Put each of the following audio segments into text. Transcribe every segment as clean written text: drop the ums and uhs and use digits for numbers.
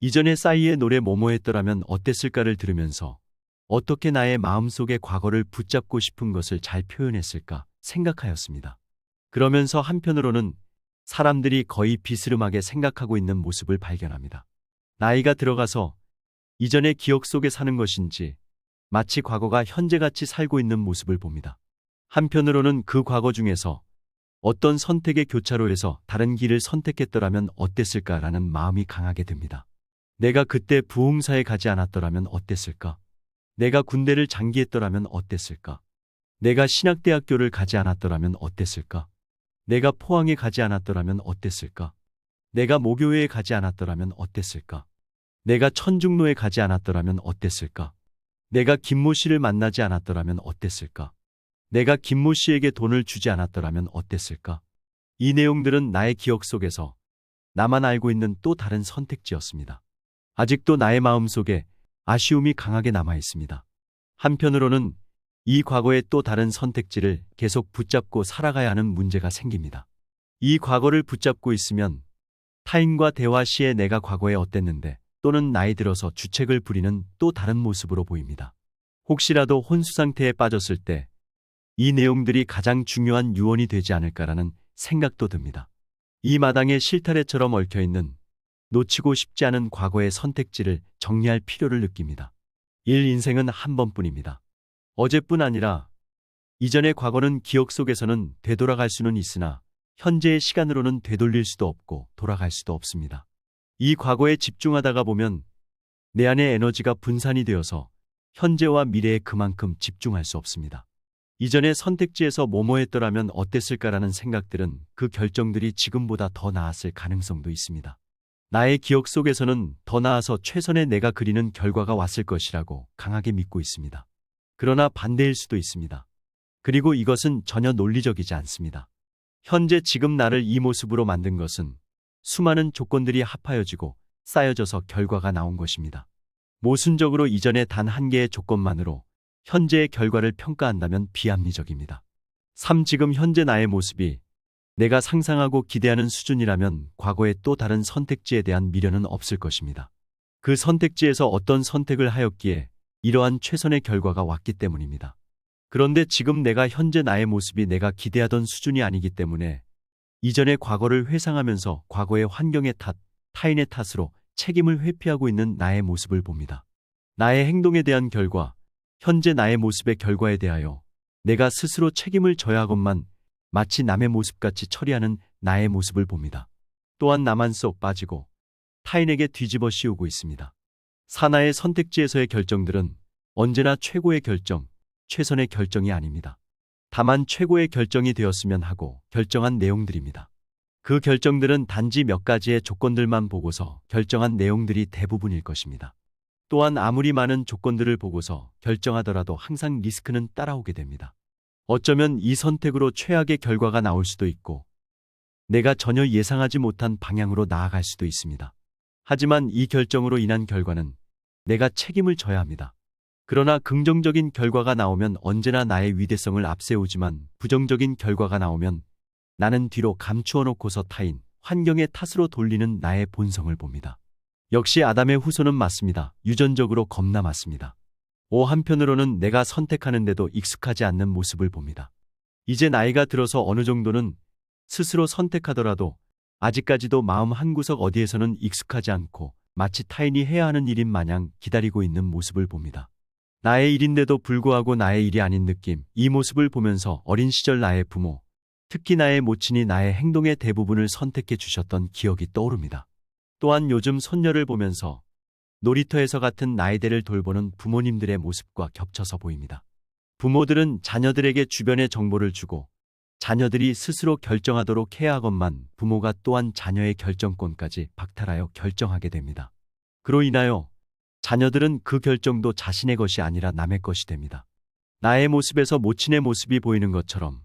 이전에 싸이의 노래 뭐뭐 했더라면 어땠을까를 들으면서 어떻게 나의 마음속의 과거를 붙잡고 싶은 것을 잘 표현했을까 생각하였습니다. 그러면서 한편으로는 사람들이 거의 비스름하게 생각하고 있는 모습을 발견합니다. 나이가 들어가서 이전의 기억 속에 사는 것인지 마치 과거가 현재같이 살고 있는 모습을 봅니다. 한편으로는 그 과거 중에서 어떤 선택의 교차로에서 다른 길을 선택했더라면 어땠을까라는 마음이 강하게 듭니다. 내가 그때 부흥사에 가지 않았더라면 어땠을까? 내가 군대를 장기했더라면 어땠을까? 내가 신학대학교를 가지 않았더라면 어땠을까? 내가 포항에 가지 않았더라면 어땠을까? 내가 모교회에 가지 않았더라면 어땠을까? 내가 천중로에 가지 않았더라면 어땠을까? 내가 김모 씨를 만나지 않았더라면 어땠을까? 내가 김모 씨에게 돈을 주지 않았더라면 어땠을까? 이 내용들은 나의 기억 속에서 나만 알고 있는 또 다른 선택지였습니다. 아직도 나의 마음속에 아쉬움이 강하게 남아 있습니다. 한편으로는 이 과거의 또 다른 선택지를 계속 붙잡고 살아가야 하는 문제가 생깁니다. 이 과거를 붙잡고 있으면 타인과 대화 시에 내가 과거에 어땠는데 또는 나이 들어서 주책을 부리는 또 다른 모습으로 보입니다. 혹시라도 혼수 상태에 빠졌을 때 이 내용들이 가장 중요한 유언이 되지 않을까라는 생각도 듭니다. 이 마당에 실타래처럼 얽혀있는 놓치고 싶지 않은 과거의 선택지를 정리할 필요를 느낍니다. 인생은 한 번뿐입니다. 어제뿐 아니라 이전의 과거는 기억 속에서는 되돌아갈 수는 있으나 현재의 시간으로는 되돌릴 수도 없고 돌아갈 수도 없습니다. 이 과거에 집중하다가 보면 내 안의 에너지가 분산이 되어서 현재와 미래에 그만큼 집중할 수 없습니다. 이전의 선택지에서 뭐뭐 했더라면 어땠을까라는 생각들은 그 결정들이 지금보다 더 나았을 가능성도 있습니다. 나의 기억 속에서는 더 나아서 최선의 내가 그리는 결과가 왔을 것이라고 강하게 믿고 있습니다. 그러나 반대일 수도 있습니다. 그리고 이것은 전혀 논리적이지 않습니다. 현재 지금 나를 이 모습으로 만든 것은 수많은 조건들이 합하여지고 쌓여져서 결과가 나온 것입니다. 모순적으로 이전의 단 한 개의 조건만으로 현재의 결과를 평가한다면 비합리적입니다. 지금 현재 나의 모습이 내가 상상하고 기대하는 수준이라면 과거의 또 다른 선택지에 대한 미련은 없을 것입니다. 그 선택지에서 어떤 선택을 하였기에 이러한 최선의 결과가 왔기 때문입니다. 그런데 지금 내가 현재 나의 모습이 내가 기대하던 수준이 아니기 때문에 이전의 과거를 회상하면서 과거의 환경의 탓, 타인의 탓으로 책임을 회피하고 있는 나의 모습을 봅니다. 나의 행동에 대한 결과, 현재 나의 모습의 결과에 대하여 내가 스스로 책임을 져야 하건만 마치 남의 모습같이 처리하는 나의 모습을 봅니다. 또한 나만 쏙 빠지고 타인에게 뒤집어 씌우고 있습니다. 사나의 선택지에서의 결정들은 언제나 최고의 결정, 최선의 결정이 아닙니다. 다만 최고의 결정이 되었으면 하고 결정한 내용들입니다. 그 결정들은 단지 몇 가지의 조건들만 보고서 결정한 내용들이 대부분일 것입니다. 또한 아무리 많은 조건들을 보고서 결정하더라도 항상 리스크는 따라오게 됩니다. 어쩌면 이 선택으로 최악의 결과가 나올 수도 있고 내가 전혀 예상하지 못한 방향으로 나아갈 수도 있습니다. 하지만 이 결정으로 인한 결과는 내가 책임을 져야 합니다. 그러나 긍정적인 결과가 나오면 언제나 나의 위대성을 앞세우지만 부정적인 결과가 나오면 나는 뒤로 감추어 놓고서 타인, 환경의 탓으로 돌리는 나의 본성을 봅니다. 역시 아담의 후손은 맞습니다. 유전적으로 겁나 맞습니다. 한편으로는 내가 선택하는데도 익숙하지 않는 모습을 봅니다. 이제 나이가 들어서 어느 정도는 스스로 선택하더라도 아직까지도 마음 한구석 어디에서는 익숙하지 않고 마치 타인이 해야 하는 일인 마냥 기다리고 있는 모습을 봅니다. 나의 일인데도 불구하고 나의 일이 아닌 느낌, 이 모습을 보면서 어린 시절 나의 부모, 특히 나의 모친이 나의 행동의 대부분을 선택해 주셨던 기억이 떠오릅니다. 또한 요즘 손녀를 보면서 놀이터에서 같은 나이대를 돌보는 부모님들의 모습과 겹쳐서 보입니다. 부모들은 자녀들에게 주변의 정보를 주고 자녀들이 스스로 결정하도록 해야 하건만 부모가 또한 자녀의 결정권까지 박탈하여 결정하게 됩니다. 그로 인하여 자녀들은 그 결정도 자신의 것이 아니라 남의 것이 됩니다. 나의 모습에서 모친의 모습이 보이는 것처럼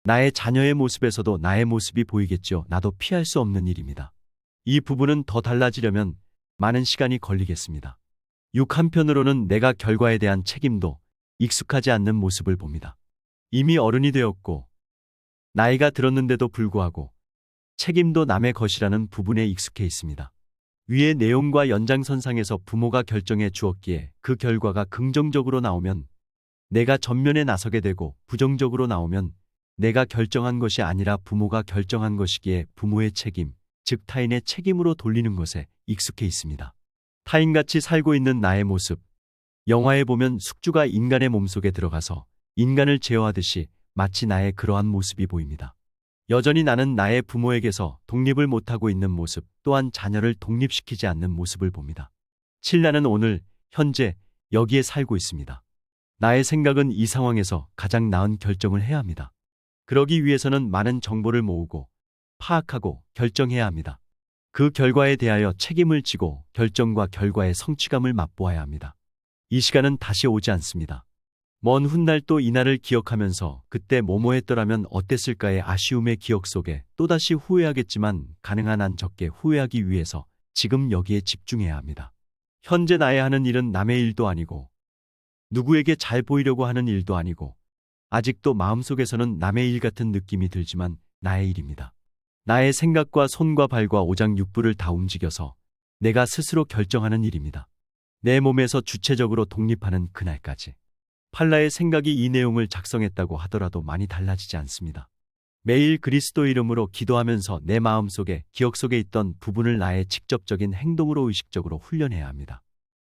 나의 자녀의 모습에서도 나의 모습이 보이겠죠. 나도 피할 수 없는 일입니다. 이 부분은 더 달라지려면 많은 시간이 걸리겠습니다. 한편으로는 내가 결과에 대한 책임도 익숙하지 않는 모습을 봅니다. 이미 어른이 되었고 나이가 들었는데도 불구하고 책임도 남의 것이라는 부분에 익숙해 있습니다. 위의 내용과 연장선상에서 부모가 결정해 주었기에 그 결과가 긍정적으로 나오면 내가 전면에 나서게 되고 부정적으로 나오면 내가 결정한 것이 아니라 부모가 결정한 것이기에 부모의 책임, 즉 타인의 책임으로 돌리는 것에 익숙해 있습니다. 타인같이 살고 있는 나의 모습. 영화에 보면 숙주가 인간의 몸속에 들어가서 인간을 제어하듯이 마치 나의 그러한 모습이 보입니다. 여전히 나는 나의 부모에게서 독립을 못하고 있는 모습, 또한 자녀를 독립시키지 않는 모습을 봅니다. 신라는 오늘, 현재, 여기에 살고 있습니다. 나의 생각은 이 상황에서 가장 나은 결정을 해야 합니다. 그러기 위해서는 많은 정보를 모으고, 파악하고, 결정해야 합니다. 그 결과에 대하여 책임을 지고 결정과 결과의 성취감을 맛보아야 합니다. 이 시간은 다시 오지 않습니다. 먼 훗날 또 이날을 기억하면서 그때 뭐뭐 했더라면 어땠을까의 아쉬움의 기억 속에 또다시 후회하겠지만 가능한 한 적게 후회하기 위해서 지금 여기에 집중해야 합니다. 현재 나의 하는 일은 남의 일도 아니고 누구에게 잘 보이려고 하는 일도 아니고 아직도 마음속에서는 남의 일 같은 느낌이 들지만 나의 일입니다. 나의 생각과 손과 발과 오장육부를 다 움직여서 내가 스스로 결정하는 일입니다. 내 몸에서 주체적으로 독립하는 그날까지. 팔라의 생각이 이 내용을 작성했다고 하더라도 많이 달라지지 않습니다. 매일 그리스도 이름으로 기도하면서 내 마음속에 기억 속에 있던 부분을 나의 직접적인 행동으로 의식적으로 훈련해야 합니다.